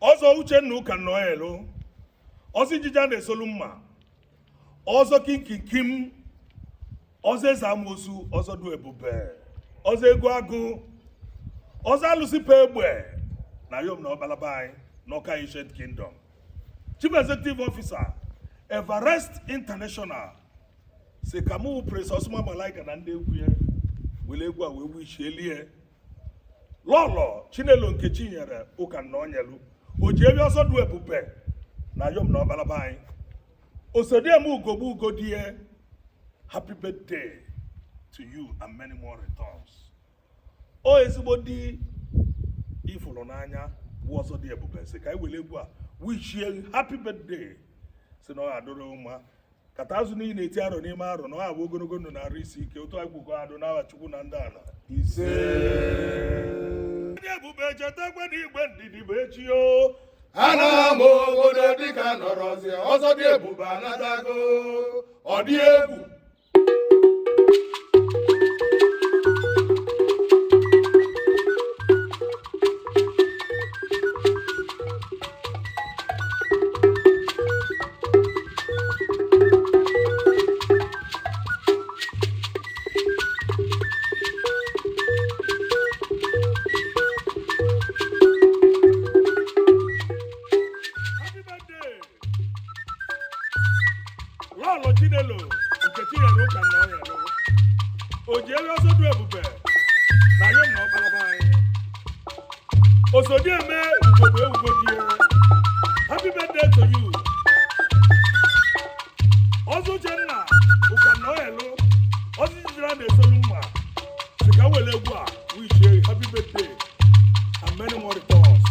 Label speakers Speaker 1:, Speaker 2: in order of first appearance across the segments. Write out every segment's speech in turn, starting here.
Speaker 1: Ozo Uchenna Nnonyelu, Ozo Jijane Solumma, Ozo Kim, Ozo Zamosu, Ozo Duebube, Ozo Egwagu, Ozo Alusi Pebwe, Nayom no Balabai, Noka Ancient Kingdom. Chief Executive Officer, Everest International, Sekamu Prince Ausuma Malaika Nandekuye, Wilegwa we wish Elie. Lolo, Chinelo Nkechinyere, Nnonyelu, Ojiefi also Duebube, Nayom no Balabai. Osodiemu Gobu Godie, happy birthday to you and many more returns. O everybody, if Olonanya was Duebube, Sekai Wilegwa, wish you happy birthday. No, I don't know. Katazuni in Etiaro Nimaro, no, I will go to Narisi, Kyoto, I will go out on our Chukunandana. He said,
Speaker 2: Anamo, Dika, Norosia, also dear Buba, Natago, or dear.
Speaker 1: Lolo, Chinelo, Nkechinyere, Nnonyelu, Ojiefi also Duebube, Nayom no Balabai. Osodieme Duebube, happy birthday to you. Also Jenna, Nnonyelu, also Jijane Solumma, Sekawelegwa, wish you happy birthday and many more returns.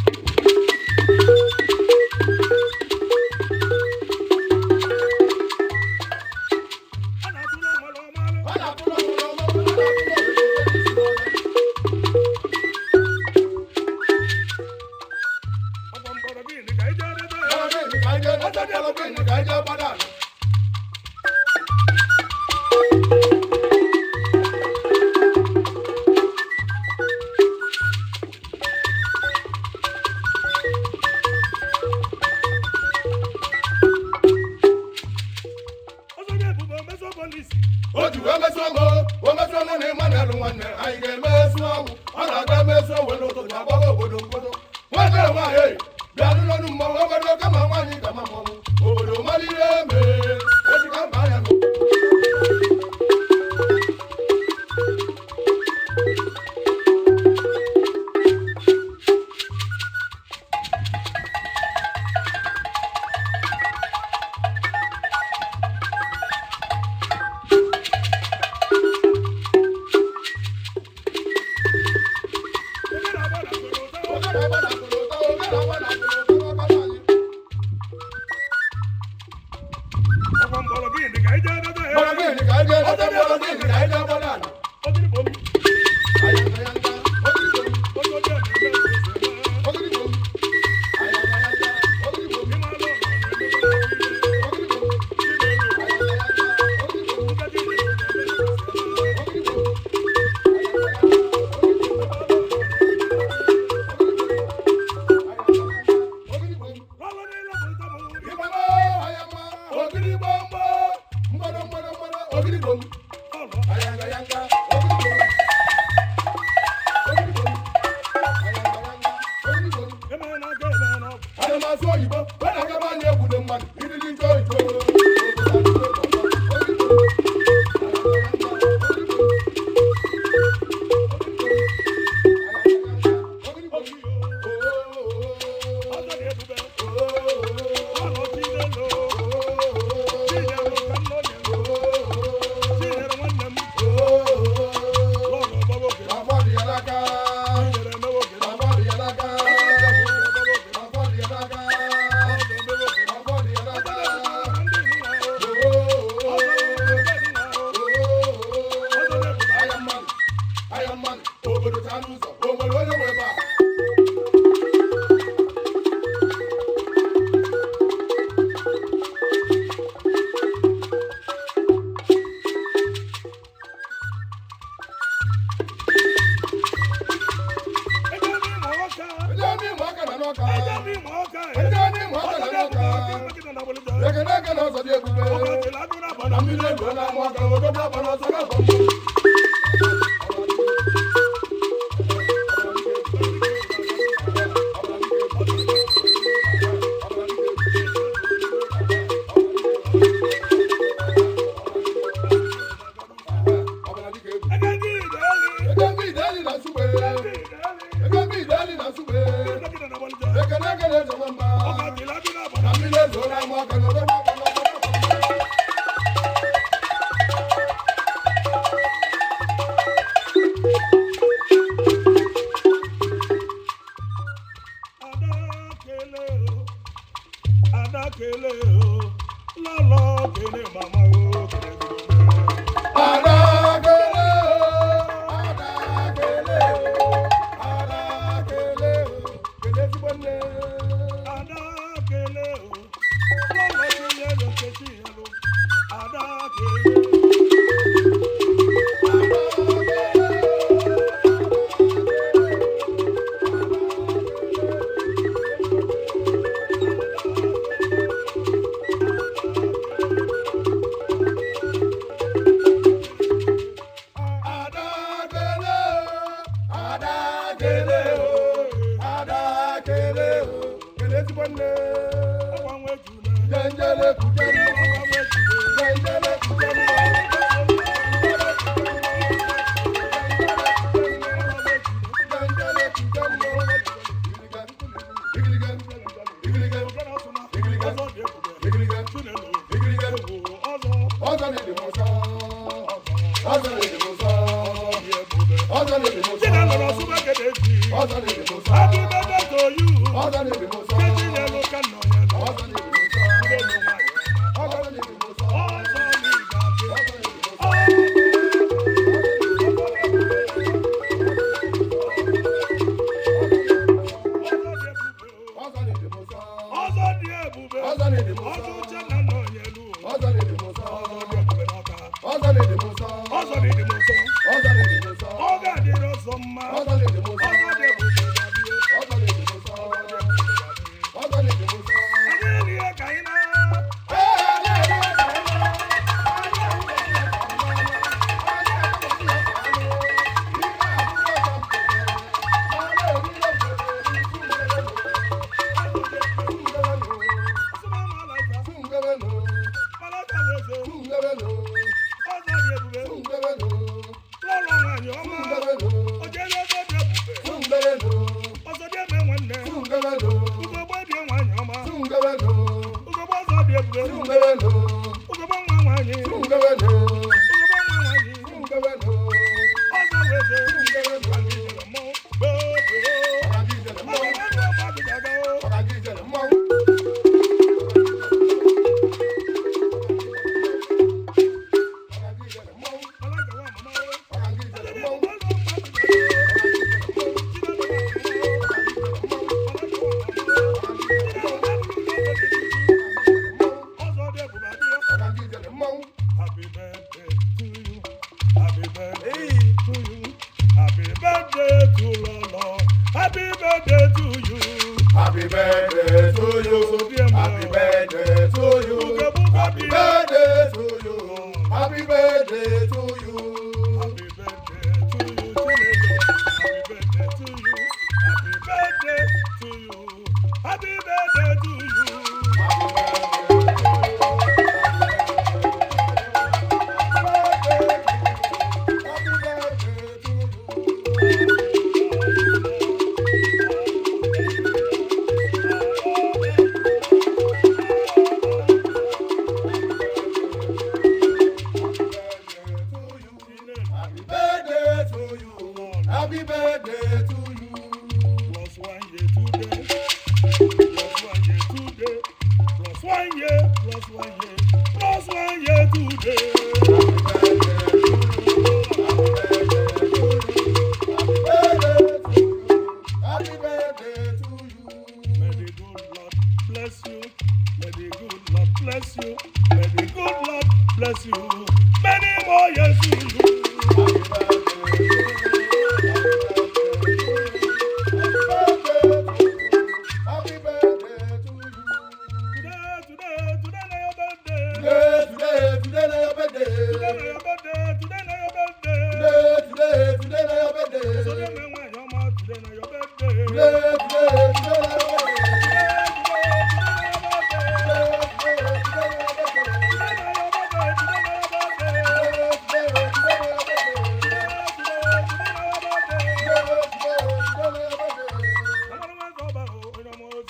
Speaker 2: Happy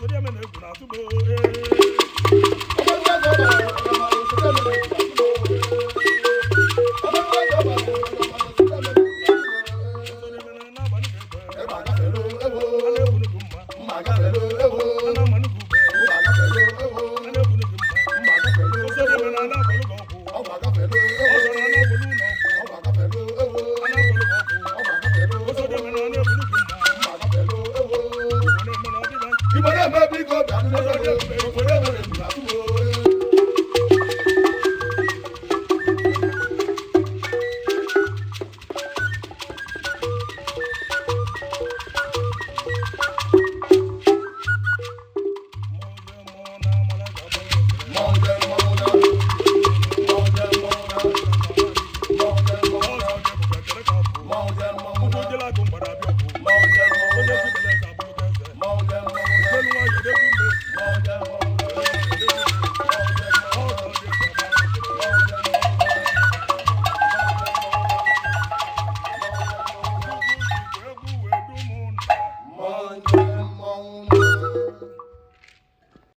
Speaker 2: Ibole me bi go,